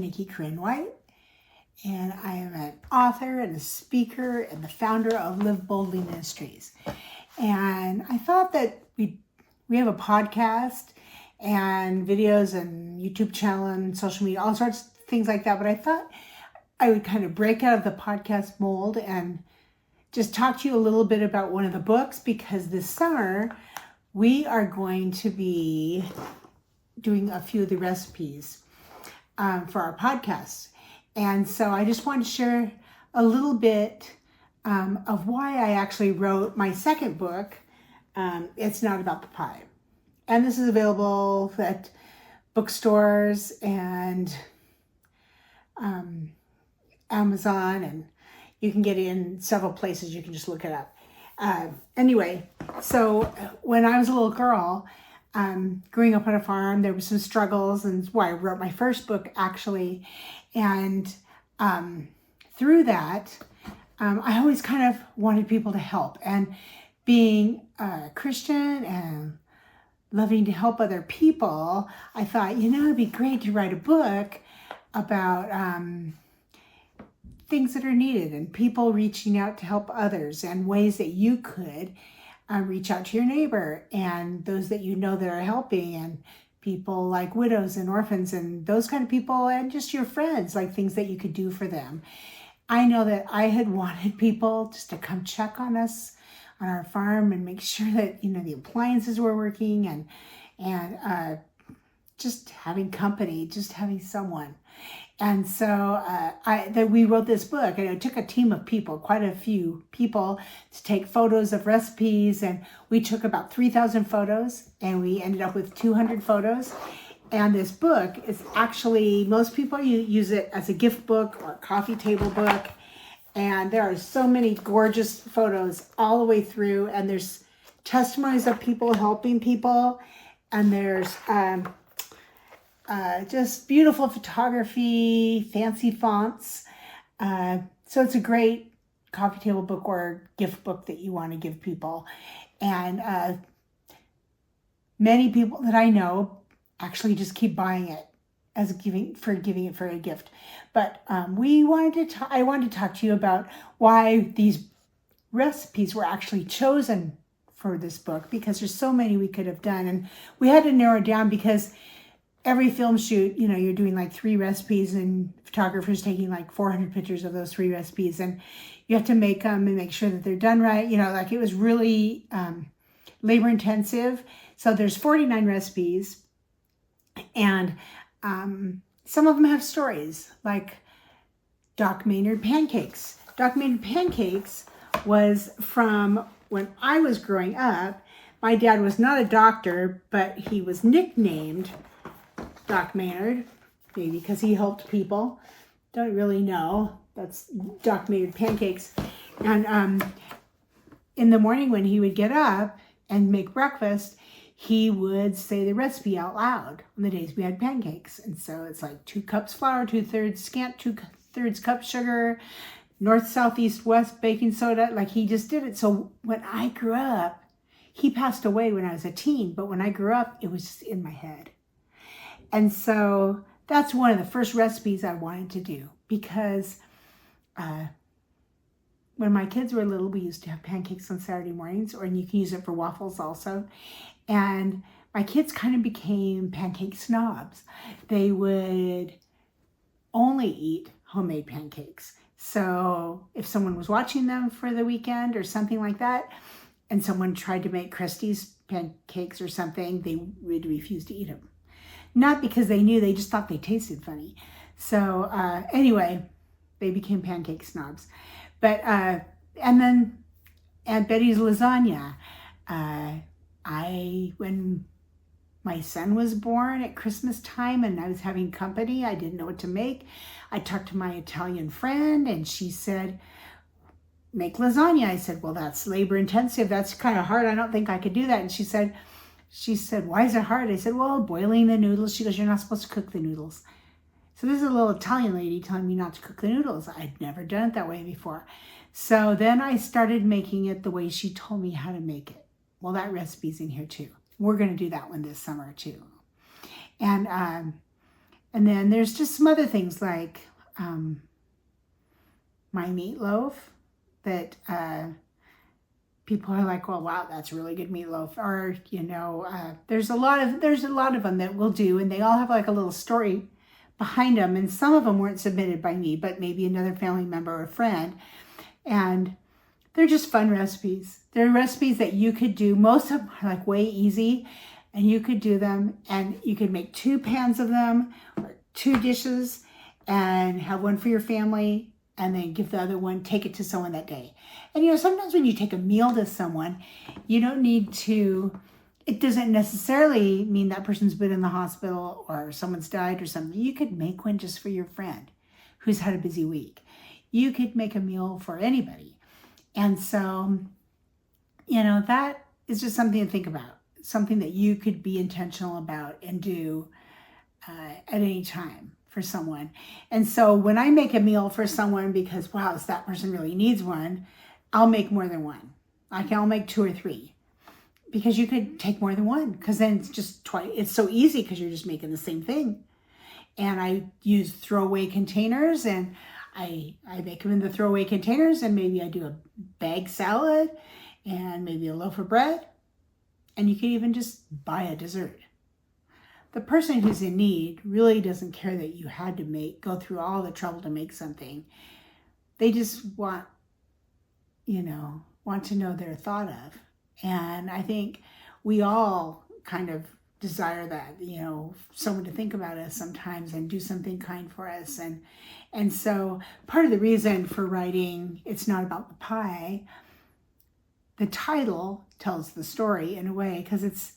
Nicki White, and I am an author and a speaker and the founder of Live Boldly Ministries. And I thought that we have a podcast and videos and YouTube channel and social media, all sorts of things like that. But I thought I would kind of break out of the podcast mold and just talk to you a little bit about one of the books, because this summer we are going to be doing a few of the recipes for our podcast. And so I just want to share a little bit of why I actually wrote my second book, It's Not About the Pie. And this is available at bookstores and Amazon, and you can get it in several places. You can just look it up. Anyway, so when I was a little girl, growing up on a farm, there were some struggles, and that's why I wrote my first book, actually. And through that, I always kind of wanted people to help. And being a Christian and loving to help other people, I thought, it'd be great to write a book about things that are needed and people reaching out to help others, and ways that you could reach out to your neighbor and those that you know that are helping, and people like widows and orphans and those kind of people, and just your friends, like things that you could do for them. I know that I had wanted people just to come check on us on our farm and make sure that, the appliances were working, and just having company, just having someone. And so we wrote this book, and it took a team of people, quite a few people, to take photos of recipes. And we took about 3,000 photos, and we ended up with 200 photos. And this book is actually, most people use it as a gift book or a coffee table book. And there are so many gorgeous photos all the way through. And there's testimonies of people helping people. And there's just beautiful photography, fancy fonts. So it's a great coffee table book or gift book that you want to give people. And many people that I know actually just keep buying it as giving it for a gift. But I wanted to talk to you about why these recipes were actually chosen for this book, because there's so many we could have done, and we had to narrow it down because every film shoot, you're doing like 3 recipes, and photographers taking like 400 pictures of those 3 recipes, and you have to make them and make sure that they're done right. Like it was really labor intensive. So there's 49 recipes, and some of them have stories, like Doc Maynard pancakes. Doc Maynard pancakes was from when I was growing up. My dad was not a doctor, but he was nicknamed Doc Maynard, maybe because he helped people. Don't really know. That's Doc Maynard pancakes. And in the morning when he would get up and make breakfast, he would say the recipe out loud on the days we had pancakes. And so it's like 2 cups flour, 2/3 scant, 2/3 cup sugar, north, south, east, west, baking soda. Like he just did it. So when I grew up, he passed away when I was a teen, but when I grew up, it was just in my head. And so that's one of the first recipes I wanted to do, because when my kids were little, we used to have pancakes on Saturday mornings, and you can use it for waffles also. And my kids kind of became pancake snobs. They would only eat homemade pancakes. So if someone was watching them for the weekend or something like that, and someone tried to make Krusty's pancakes or something, they would refuse to eat them. Not because they knew, they just thought they tasted funny. So anyway, they became pancake snobs. But and then Aunt Betty's lasagna. When my son was born at Christmas time and I was having company, I didn't know what to make. I talked to my Italian friend, and she said, make lasagna. I said, well, that's labor intensive. That's kind of hard. I don't think I could do that. And she said, why is it hard? I said, well, boiling the noodles. She goes, you're not supposed to cook the noodles. So this is a little Italian lady telling me not to cook the noodles. I'd never done it that way before. So then I started making it the way she told me how to make it. Well, that recipe's in here too. We're going to do that one this summer too. And And then there's just some other things like my meatloaf that people are like, well, wow, that's really good meatloaf. Or, there's a lot of them that we'll do, and they all have like a little story behind them. And some of them weren't submitted by me, but maybe another family member or friend. And they're just fun recipes. They're recipes that you could do. Most of them are like way easy, and you could do them, and you could make 2 pans of them or 2 dishes and have one for your family, and then give the other one, take it to someone that day. And sometimes when you take a meal to someone, you don't need to, it doesn't necessarily mean that person's been in the hospital or someone's died or something. You could make one just for your friend who's had a busy week. You could make a meal for anybody. And so, that is just something to think about, something that you could be intentional about and do at any time for someone. And so when I make a meal for someone because, wow, that person really needs one, I'll make more than one. I'll make 2 or 3, because you could take more than one, because then it's just twice. It's so easy because you're just making the same thing. And I use throwaway containers, and I make them in the throwaway containers, and maybe I do a bag salad and maybe a loaf of bread. And you can even just buy a dessert. The person who's in need really doesn't care that you had to go through all the trouble to make something. They just want to know they're thought of. And I think we all kind of desire that, someone to think about us sometimes and do something kind for us. And so part of the reason for writing It's Not About the Pie, the title tells the story in a way, because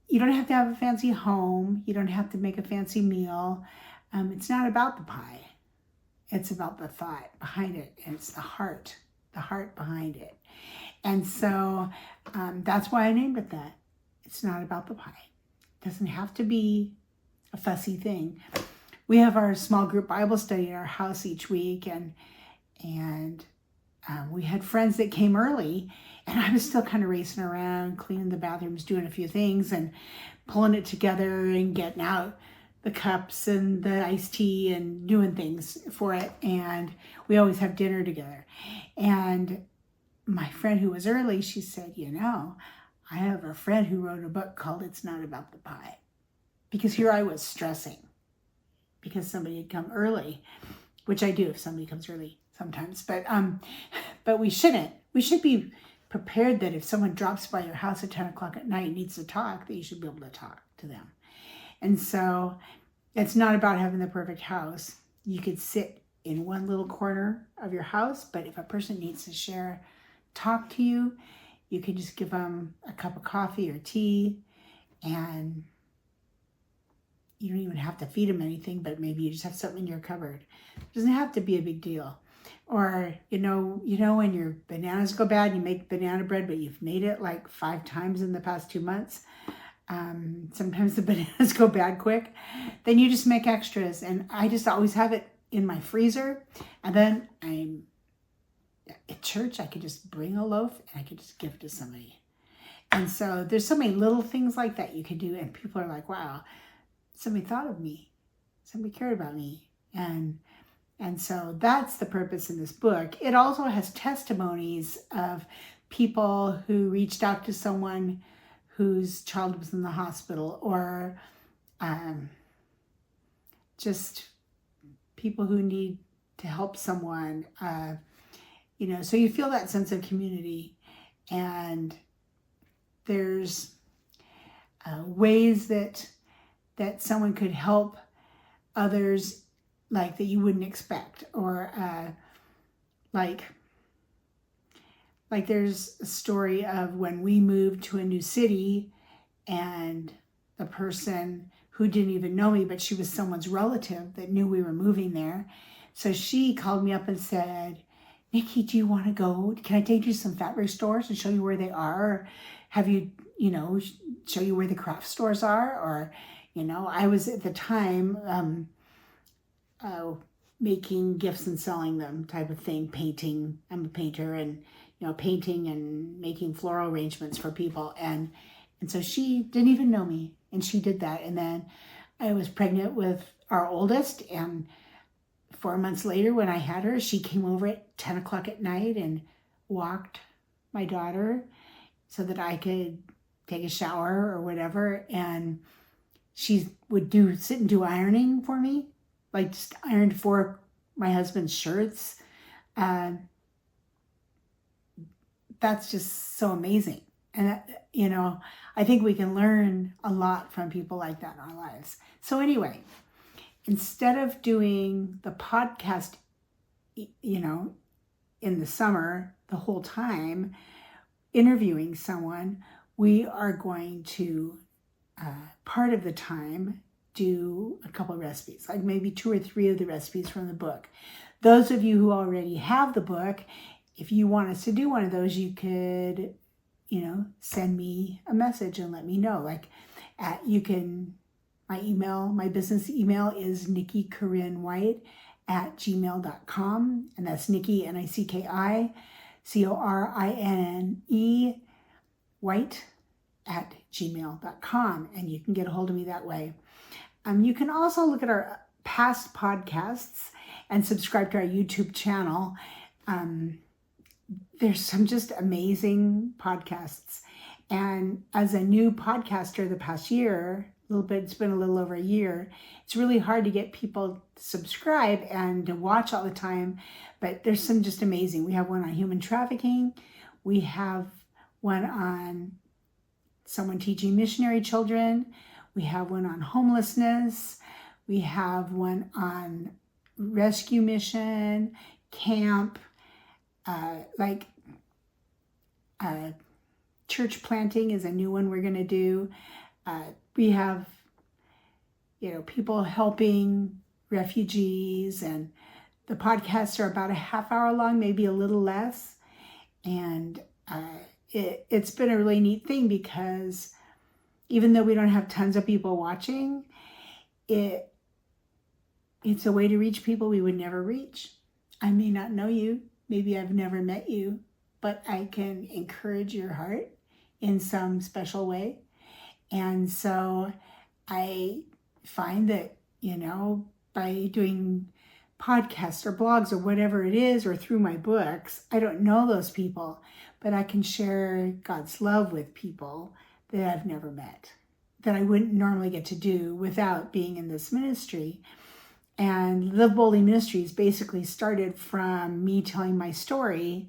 you don't have to have a fancy home. You don't have to make a fancy meal. It's not about the pie. It's about the thought behind it. And it's the heart behind it. And so that's why I named it that. It's not about the pie. It doesn't have to be a fussy thing. We have our small group Bible study at our house each week, and we had friends that came early, and I was still kind of racing around, cleaning the bathrooms, doing a few things, and pulling it together and getting out the cups and the iced tea and doing things for it. And we always have dinner together. And my friend who was early, she said, I have a friend who wrote a book called It's Not About the Pie. Because here I was stressing because somebody had come early, which I do if somebody comes early sometimes. But we shouldn't. We should be prepared that if someone drops by your house at 10 o'clock at night and needs to talk, that you should be able to talk to them. And so it's not about having the perfect house. You could sit in one little corner of your house, but if a person needs to talk to you, you can just give them a cup of coffee or tea, and you don't even have to feed them anything, but maybe you just have something in your cupboard. It doesn't have to be a big deal. Or, when your bananas go bad, you make banana bread, but you've made it like 5 times in the past 2 months. Sometimes the bananas go bad quick. Then you just make extras. And I just always have it in my freezer. And then at church, I could just bring a loaf and I could just give it to somebody. And so there's so many little things like that you could do. And people are like, wow, somebody thought of me. Somebody cared about me. And so that's the purpose in this book. It also has testimonies of people who reached out to someone whose child was in the hospital, or just people who need to help someone. So you feel that sense of community, and there's ways that someone could help others, like that you wouldn't expect, or like there's a story of when we moved to a new city, and the person who didn't even know me, but she was someone's relative that knew we were moving there. So she called me up and said, Nicki, do you want to go? Can I take you to some Fatbury stores and show you where they are? Or have you, show you where the craft stores are? Or, I was at the time making gifts and selling them type of thing, painting. I'm a painter, and painting and making floral arrangements for people. And so she didn't even know me, and she did that. And then I was pregnant with our oldest, and 4 months later when I had her, she came over at 10 o'clock at night and walked my daughter so that I could take a shower or whatever. And she would sit and do ironing for me, like just ironed for my husband's shirts. That's just so amazing. And, I think we can learn a lot from people like that in our lives. So anyway, instead of doing the podcast, in the summer, the whole time, interviewing someone, we are going to, part of the time, do a couple of recipes, like maybe 2 or 3 of the recipes from the book. Those of you who already have the book, if you want us to do one of those, you could, send me a message and let me know. Like, my business email is NickiCorinneWhite@gmail.com. And that's Nicki, NickiCorinne White @gmail.com. And you can get a hold of me that way. You can also look at our past podcasts and subscribe to our YouTube channel. There's some just amazing podcasts. And as a new podcaster the past year, it's been a little over a year, it's really hard to get people to subscribe and to watch all the time. But there's some just amazing. We have one on human trafficking. We have one on someone teaching missionary children. We have one on homelessness. We have one on rescue mission, camp, church planting is a new one we're going to do. We have, people helping refugees, and the podcasts are about a half hour long, maybe a little less. And it's been a really neat thing because even though we don't have tons of people watching, it's a way to reach people we would never reach. I may not know you. Maybe I've never met you, but I can encourage your heart in some special way. And so I find that, by doing podcasts or blogs or whatever it is, or through my books, I don't know those people, but I can share God's love with people that I've never met, that I wouldn't normally get to do without being in this ministry. And Live Boldly Ministries basically started from me telling my story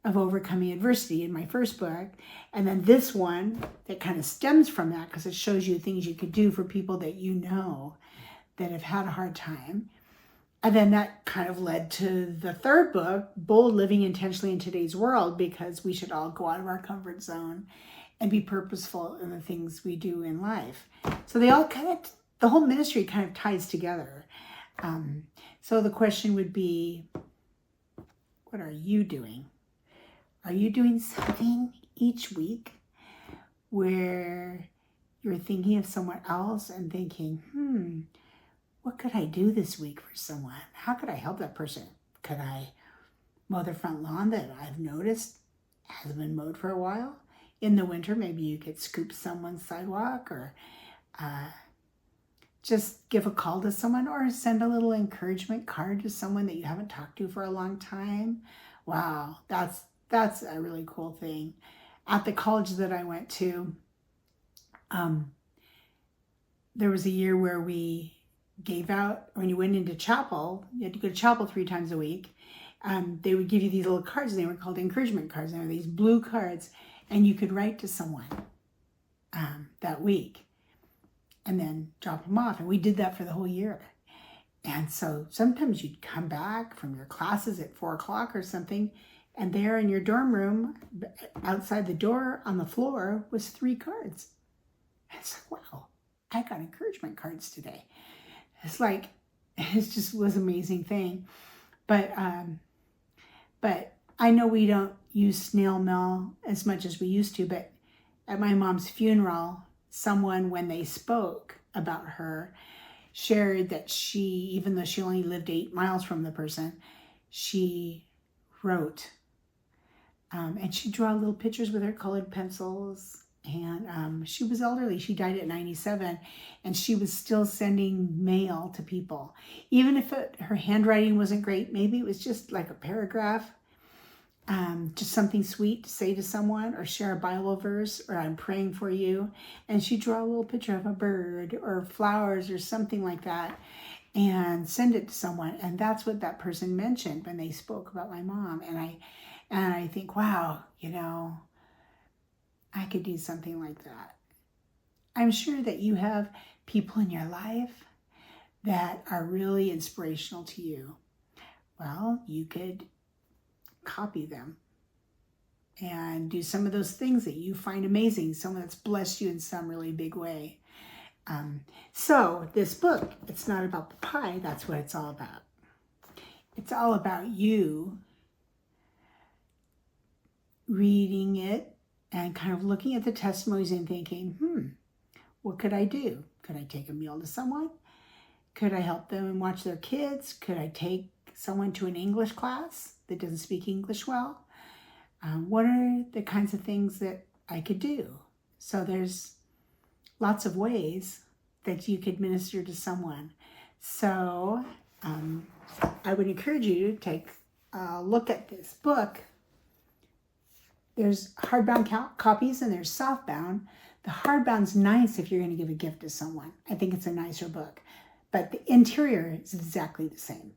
of overcoming adversity in my first book. And then this one that kind of stems from that, because it shows you things you could do for people that that have had a hard time. And then that kind of led to the third book, Bold Living Intentionally in Today's World, because we should all go out of our comfort zone and be purposeful in the things we do in life. So the whole ministry kind of ties together. So the question would be, what are you doing? Are you doing something each week where you're thinking of someone else and thinking, what could I do this week for someone? How could I help that person? Could I mow their front lawn that I've noticed hasn't been mowed for a while? In the winter, maybe you could scoop someone's sidewalk, or just give a call to someone, or send a little encouragement card to someone that you haven't talked to for a long time. Wow, that's a really cool thing. At the college that I went to, there was a year where we gave out, when you went into chapel, you had to go to chapel 3 times a week. They would give you these little cards, and they were called encouragement cards. They were these blue cards, and you could write to someone that week and then drop them off. And we did that for the whole year. And so sometimes you'd come back from your classes at 4 o'clock or something, and there in your dorm room, outside the door on the floor, was 3 cards. And it's like, wow, I got encouragement cards today. It's like, it just was an amazing thing. But I know we don't use snail mail as much as we used to, but at my mom's funeral, someone, when they spoke about her, shared that she, even though she only lived 8 miles from the person, she wrote. And she'd draw little pictures with her colored pencils And she was elderly. She died at 97, and she was still sending mail to people. Even if her handwriting wasn't great, maybe it was just like a paragraph, just something sweet to say to someone, or share a Bible verse, or I'm praying for you. And she'd draw a little picture of a bird or flowers or something like that and send it to someone. And that's what that person mentioned when they spoke about my mom. And I think, wow, I could do something like that. I'm sure that you have people in your life that are really inspirational to you. Well, you could copy them and do some of those things that you find amazing, someone that's blessed you in some really big way. So this book, it's not about the pie. That's what it's all about. It's all about you reading it and kind of looking at the testimonies and thinking, what could I do? Could I take a meal to someone? Could I help them and watch their kids? Could I take someone to an English class that doesn't speak English well? What are the kinds of things that I could do? So there's lots of ways that you could minister to someone. So I would encourage you to take a look at this book. There's hardbound copies and there's softbound. The hardbound's nice if you're going to give a gift to someone. I think it's a nicer book. But the interior is exactly the same.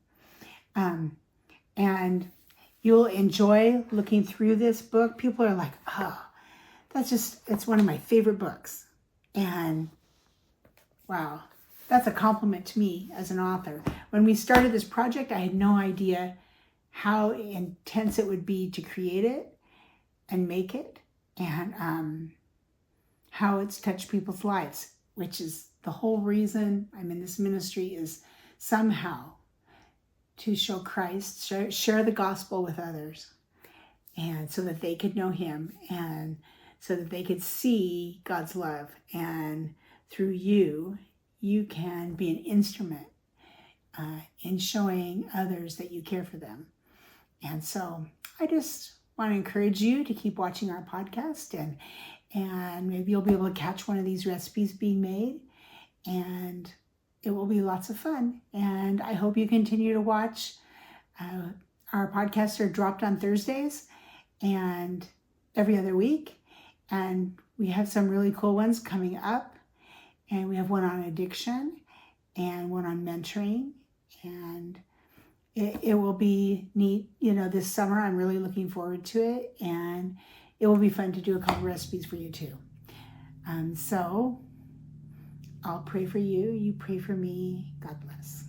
And you'll enjoy looking through this book. People are like, oh, it's one of my favorite books. And wow, that's a compliment to me as an author. When we started this project, I had no idea how intense it would be to create it and make it, and how it's touched people's lives, which is the whole reason I'm in this ministry, is somehow to show Christ, share the gospel with others, and so that they could know him, and so that they could see God's love. And through you can be an instrument in showing others that you care for them. And so I just want to encourage you to keep watching our podcast, and maybe you'll be able to catch one of these recipes being made, and it will be lots of fun. And I hope you continue to watch. Our podcasts are dropped on Thursdays and every other week, and we have some really cool ones coming up, and we have one on addiction and one on mentoring, and it will be neat. This summer I'm really looking forward to it, and it will be fun to do a couple recipes for you too. So I'll pray for you. You pray for me. God bless.